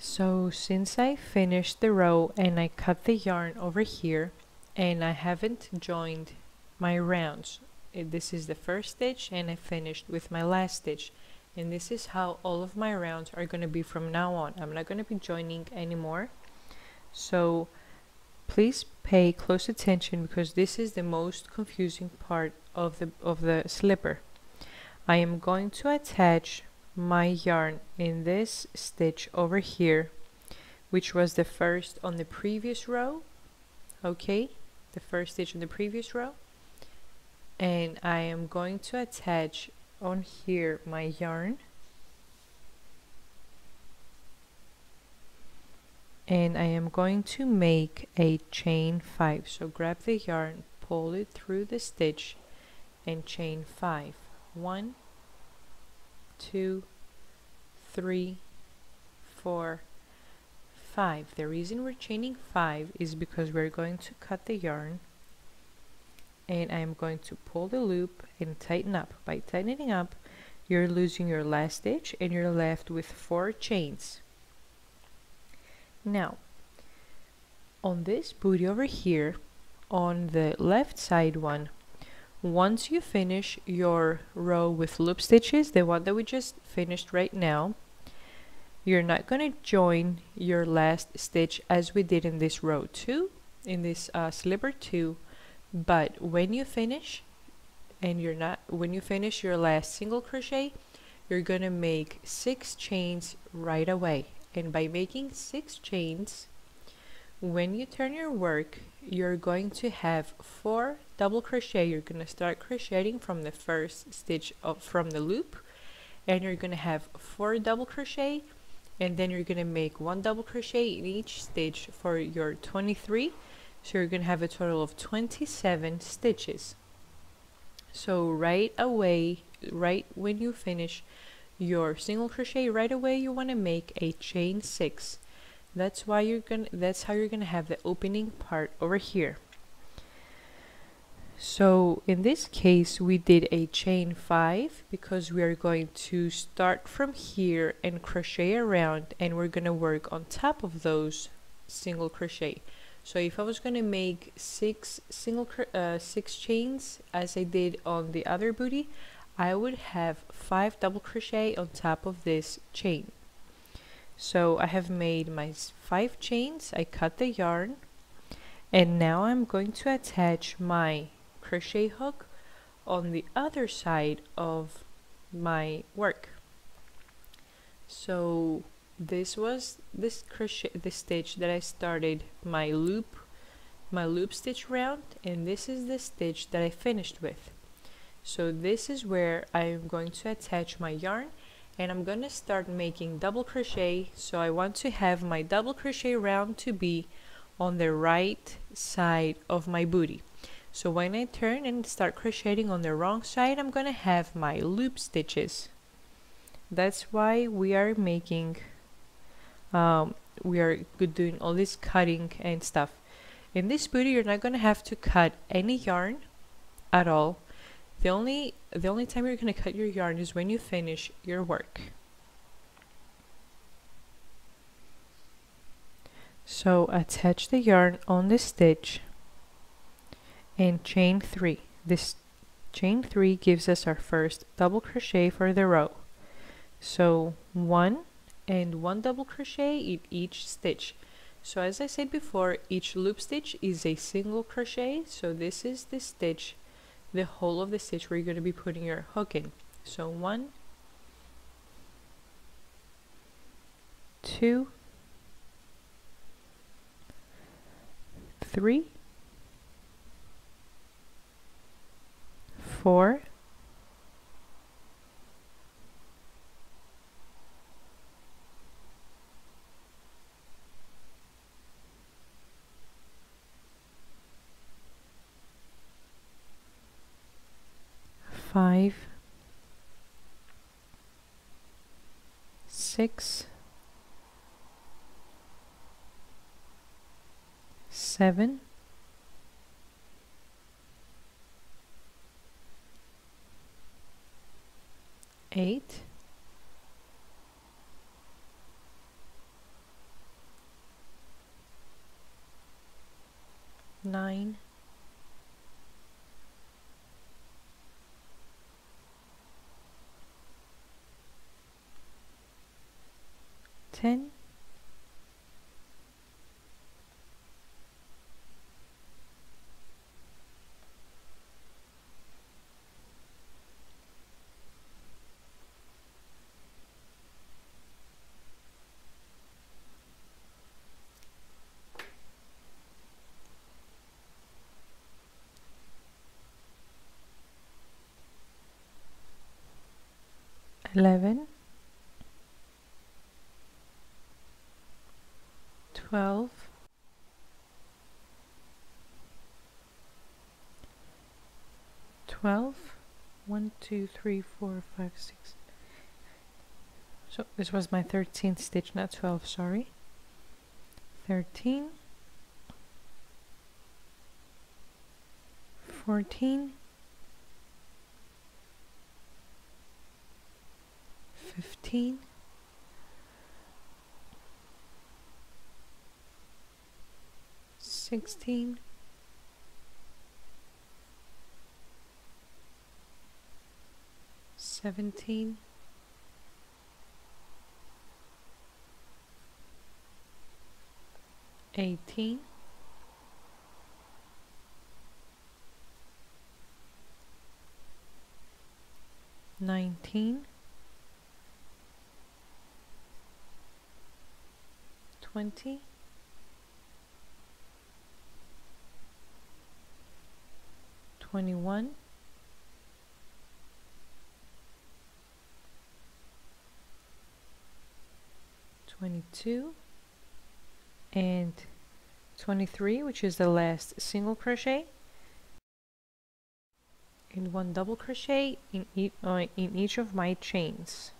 So since I finished the row and I cut the yarn over here and I haven't joined my rounds, this is the first stitch and I finished with my last stitch, and this is how all of my rounds are going to be from now on. I'm not going to be joining anymore, so please pay close attention because this is the most confusing part of the slipper. I am going to attach my yarn in this stitch over here, which was the first on the previous row, okay, the first stitch in the previous row, and I am going to attach on here my yarn, and I am going to make a chain 5. So grab the yarn, pull it through the stitch and chain 5. 1, 2, 3, 4, 5. The reason we're chaining 5 is because we're going to cut the yarn and I am going to pull the loop and tighten up. By tightening up, you're losing your last stitch and you're left with 4 chains. Now, on this booty over here, on the left side one, once you finish your row with loop stitches, the one that we just finished right now, you're not going to join your last stitch as we did in this row 2, in this slipper 2, but when you finish when you finish your last single crochet, you're going to make 6 chains right away. And by making 6 chains, when you turn your work, you're going to have 4 double crochet. You're going to start crocheting from the first stitch from the loop, and you're going to have 4 double crochet, and then you're going to make 1 double crochet in each stitch for your 23. So you're going to have a total of 27 stitches. So right away, right when you finish your single crochet, right away you want to make a chain 6. That's how you're gonna have the opening part over here. So in this case we did a chain 5 because we are going to start from here and crochet around, and we're gonna work on top of those single crochet. So if I was gonna make 6 chains as I did on the other booty, I would have 5 double crochet on top of this chain. So I have made my 5 chains, I cut the yarn, and now I'm going to attach my crochet hook on the other side of my work. So this was the stitch that I started my loop stitch round, and this is the stitch that I finished with. So this is where I'm going to attach my yarn, and I'm going to start making double crochet. So I want to have my double crochet round to be on the right side of my booty. So when I turn and start crocheting on the wrong side, I'm going to have my loop stitches. That's why we are making we are doing all this cutting and stuff. In this booty you're not going to have to cut any yarn at all. The only time you're going to cut your yarn is when you finish your work. So attach the yarn on the stitch and chain 3. This chain 3 gives us our first double crochet for the row. So 1 and 1 double crochet in each stitch. So as I said before, each loop stitch is a single crochet. So this is the stitch, the whole of the stitch where you're going to be putting your hook in. So 1, 2, 3, 4, 5, 6, 7, 8, 9, 10, 11, 12, 12, 1, 2, 3, 4, 5, 6. So this was my 13th stitch, not 12, sorry. 13, 14, 15, 16, 17, 18, 19, 20, 21, 22, and 23, which is the last single crochet, and 1 double crochet in each of my chains.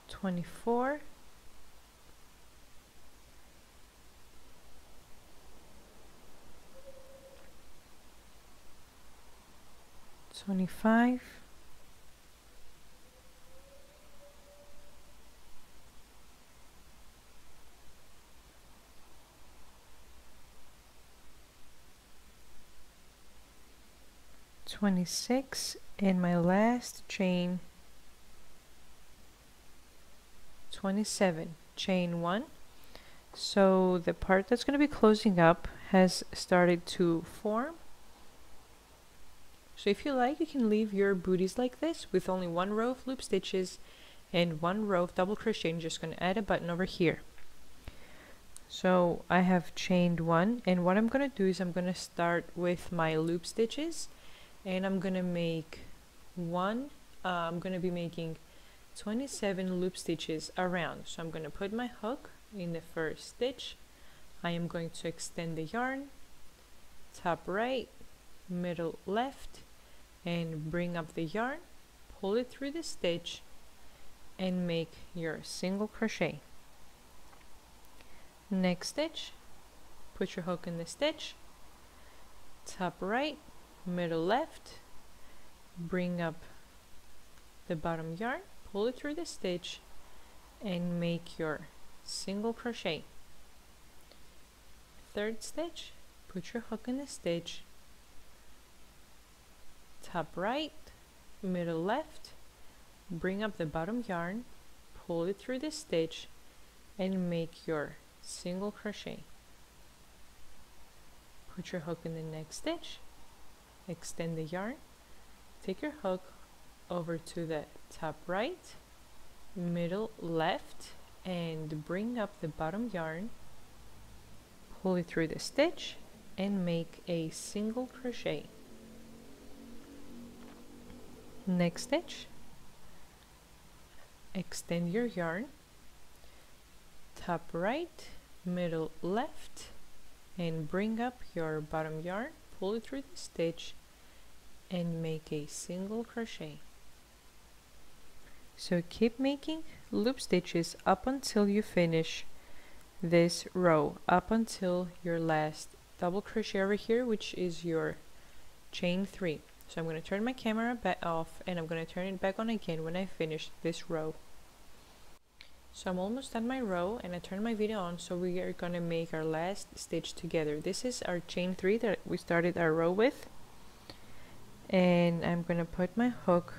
24, 25, 26, and my last chain, 27, chain 1. So the part that's going to be closing up has started to form. So if you like, you can leave your booties like this with only 1 row of loop stitches and 1 row of double crochet. I'm just going to add a button over here. So I have chained 1, and what I'm going to do is I'm going to start with my loop stitches, and I'm going to make I'm going to be making 27 loop stitches around. So I'm going to put my hook in the first stitch. I am going to extend the yarn, top right, middle left, and bring up the yarn, pull it through the stitch, and make your single crochet. Next stitch, put your hook in the stitch, top right, middle left, bring up the bottom yarn, pull it through the stitch, and make your single crochet. Third stitch, put your hook in the stitch, top right, middle left, bring up the bottom yarn, pull it through the stitch, and make your single crochet. Put your hook in the next stitch, extend the yarn, take your hook over to the top right, middle left, and bring up the bottom yarn, pull it through the stitch, and make a single crochet. Next stitch, extend your yarn, top right, middle left, and bring up your bottom yarn, pull it through the stitch, and make a single crochet. So keep making loop stitches up until you finish this row, up until your last double crochet over here, which is your chain 3. So I'm going to turn my camera back off, and I'm going to turn it back on again when I finish this row. So I'm almost done my row, and I turn my video on, so we are gonna make our last stitch together. This is our chain 3 that we started our row with, and I'm gonna put my hook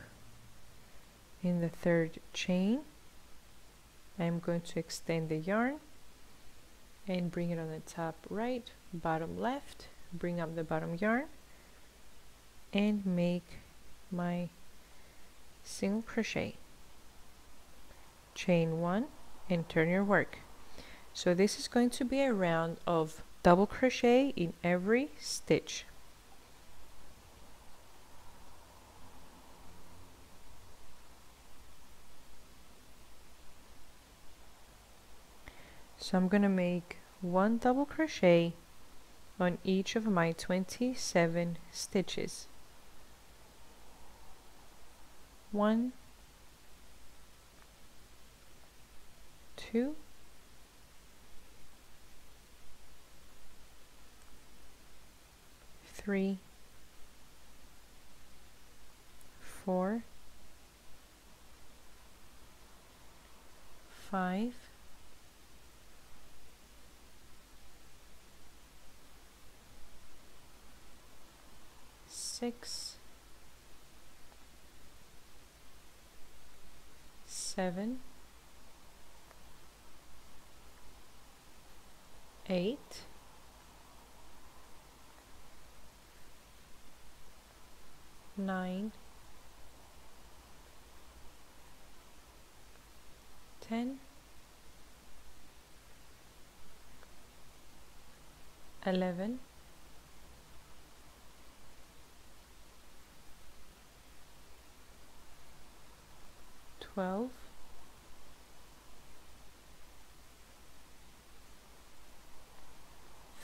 in the 3rd chain. I'm going to extend the yarn and bring it on the top right, bottom left, bring up the bottom yarn, and make my single crochet, chain 1, and turn your work. So this is going to be a round of double crochet in every stitch. So I'm gonna make 1 double crochet on each of my 27 stitches. 1, 2, 3, 4, 5, 6, 7, 8, 9, 10, 11, 12,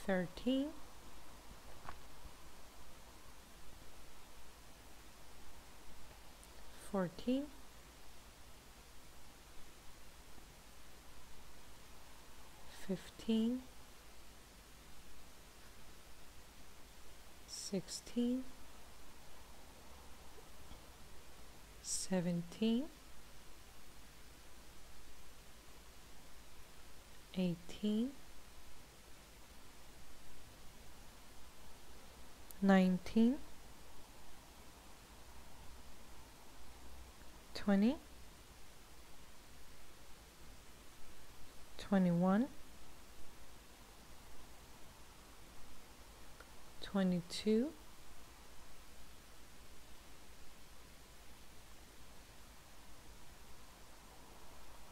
13, 14, 15, 16, 17, 18, 19, 20, 21, 22,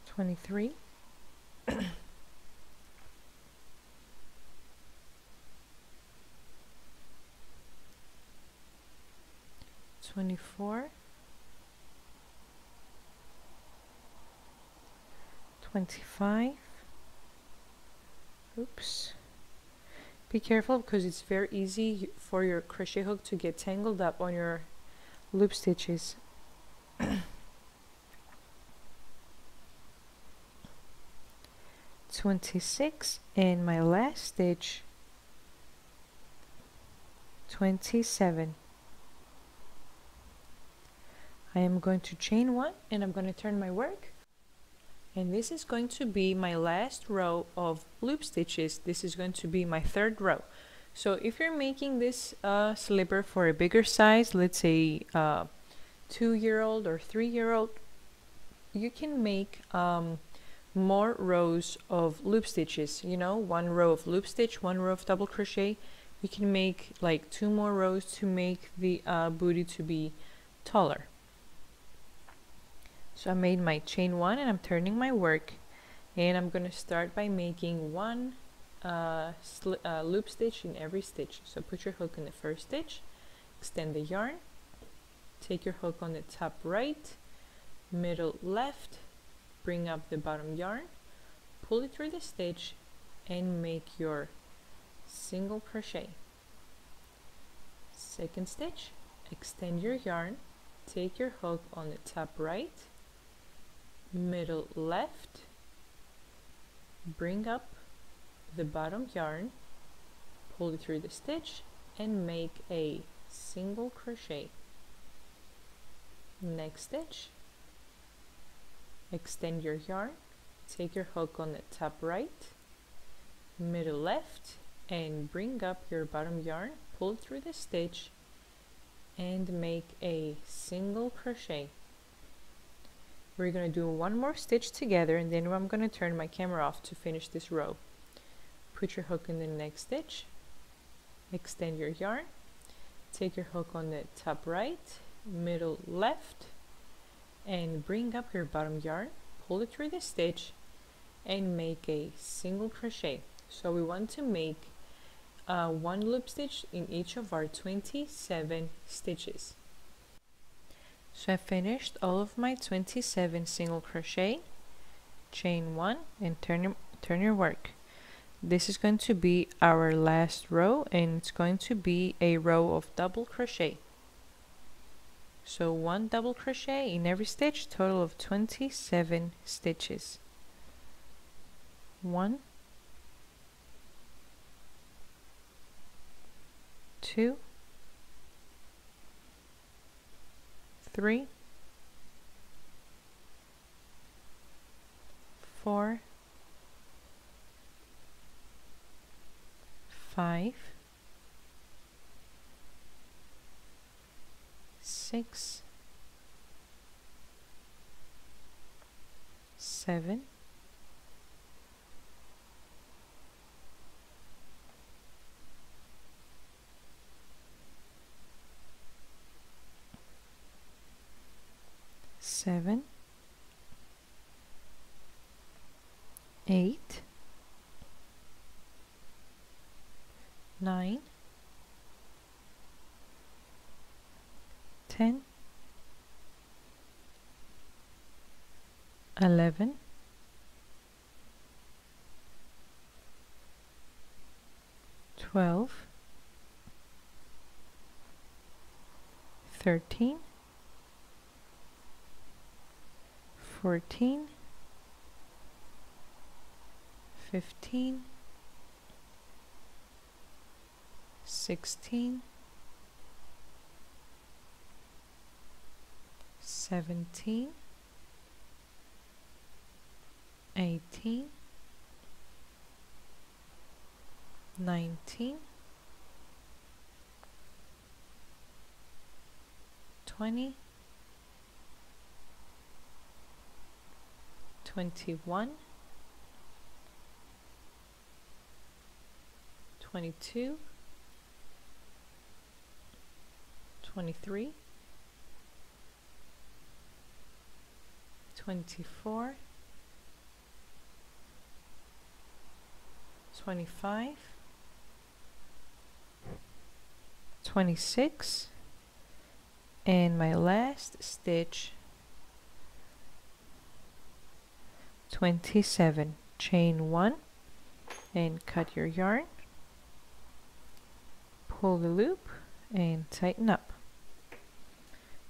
23, 24, 25. Oops. Be careful because it's very easy for your crochet hook to get tangled up on your loop stitches. 26, and my last stitch, 27. I am going to chain 1, and I'm going to turn my work, and this is going to be my last row of loop stitches. This is going to be my 3rd row. So if you're making this slipper for a bigger size, let's say 2-year-old or 3-year-old, you can make more rows of loop stitches, you know, 1 row of loop stitch, 1 row of double crochet. You can make like 2 more rows to make the booty to be taller. So I made my chain 1, and I'm turning my work, and I'm going to start by making 1 loop stitch in every stitch. So put your hook in the 1st stitch, extend the yarn, take your hook on the top right, middle left, bring up the bottom yarn, pull it through the stitch, and make your single crochet. 2nd stitch, extend your yarn, take your hook on the top right, middle left, bring up the bottom yarn, pull it through the stitch, and make a single crochet. Next stitch, extend your yarn, take your hook on the top right, middle left, and bring up your bottom yarn, pull through the stitch, and make a single crochet. We're going to do one more stitch together, and then I'm going to turn my camera off to finish this row. Put your hook in the next stitch, extend your yarn, take your hook on the top right, middle left, and bring up your bottom yarn, pull it through the stitch, and make a single crochet. So we want to make one loop stitch in each of our 27 stitches. So I finished all of my 27 single crochet, chain 1, and turn your work. This is going to be our last row, and it's going to be a row of double crochet. So 1 double crochet in every stitch, total of 27 stitches. 1, 2, 3, 4, 5, 6, 7, 7, 8, 9, 10, 11, 12, 13, 14, 15, 16, 17, 18, 19, 20, 21, 22, 23, 24, 25, 26, and my last stitch, 27. Chain 1 and cut your yarn, pull the loop, and tighten up.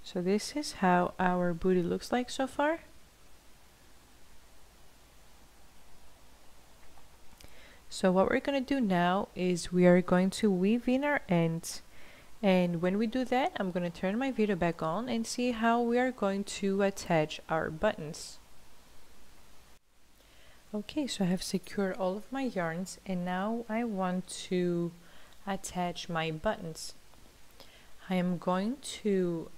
So this is how our booty looks like so far. So what we're going to do now is we are going to weave in our ends, and when we do that, I'm going to turn my video back on and see how we are going to attach our buttons. Okay, so I have secured all of my yarns, and now I want to attach my buttons. I am going to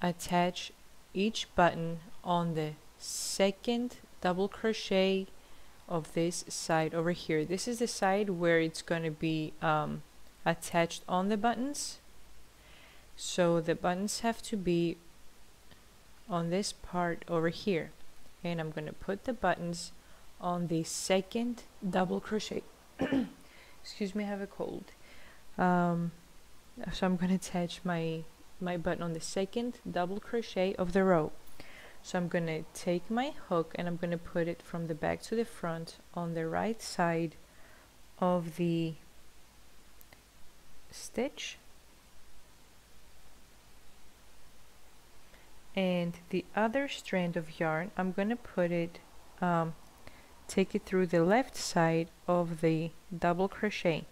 attach each button on the second double crochet of this side over here. This is the side where it's going to be attached on the buttons. So the buttons have to be on this part over here, and I'm going to put the buttons on the second double crochet. Excuse me, I have a cold. So I'm going to attach my button on the second double crochet of the row. So I'm going to take my hook and I'm going to put it from the back to the front on the right side of the stitch, and the other strand of yarn I'm going to put it take it through the left side of the double crochet.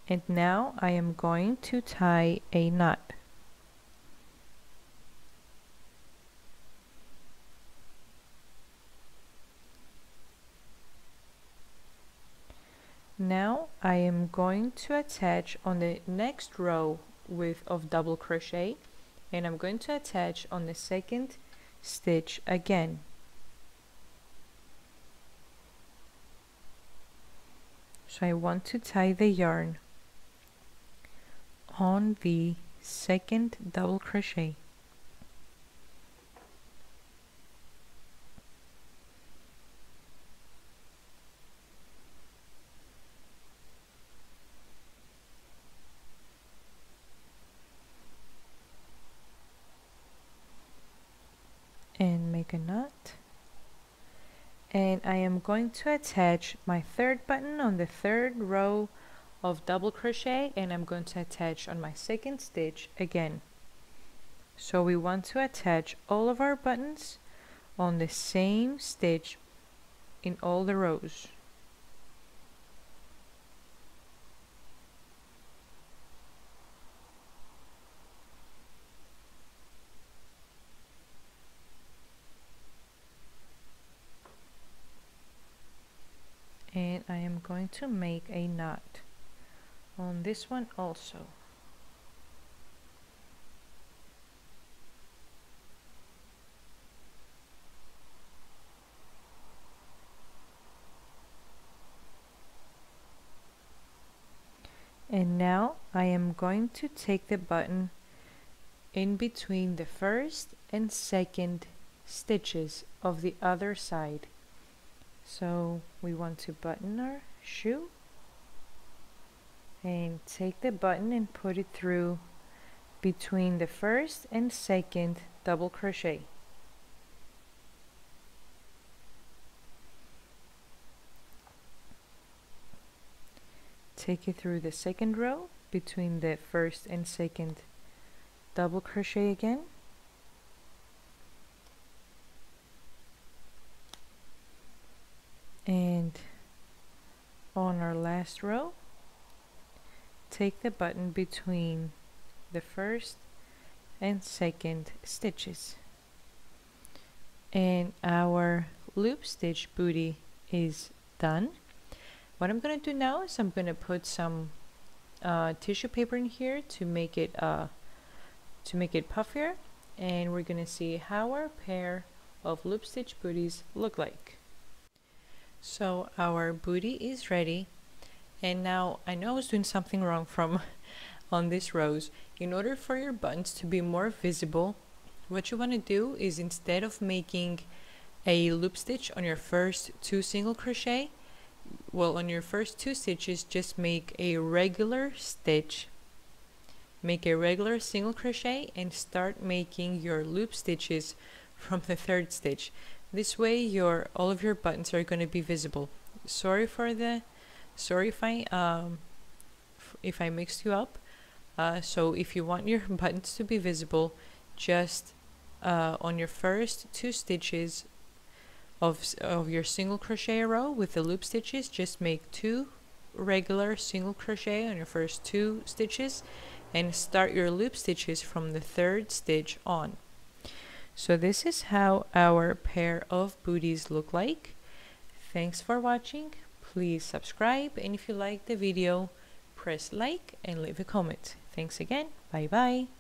And now I am going to tie a knot. Now I am going to attach on the next row of double crochet, and I'm going to attach on the second stitch again. So I want to tie the yarn on the second double crochet. And make a knot, and I am going to attach my third button on the third row of double crochet, and I'm going to attach on my second stitch again. So we want to attach all of our buttons on the same stitch in all the rows. And I am going to make a knot on this one also. And now I am going to take the button in between the first and second stitches of the other side. So we want to button our shoe and take the button and put it through between the first and second double crochet. Take it through the second row between the first and second double crochet again. And on our last row, take the button between the first and second stitches. And our loop stitch booty is done. What I'm going to do now is I'm going to put some tissue paper in here to make it puffier, and we're going to see how our pair of loop stitch booties look like. So our booty is ready, and now I know I was doing something wrong on these rows. In order for your buttons to be more visible, what you want to do is, instead of making a loop stitch on your first two single crochet, well, on your first two stitches, just make a regular stitch, make a regular single crochet, and start making your loop stitches from the third stitch. This way all of your buttons are going to be visible. Sorry if I mixed you up. So if you want your buttons to be visible, just on your first two stitches of your single crochet row with the loop stitches, just make two regular single crochet on your first two stitches and start your loop stitches from the third stitch on. So this is how our pair of booties look like. Thanks for watching. Please subscribe, and if you like the video, press like and leave a comment. Thanks again. Bye bye.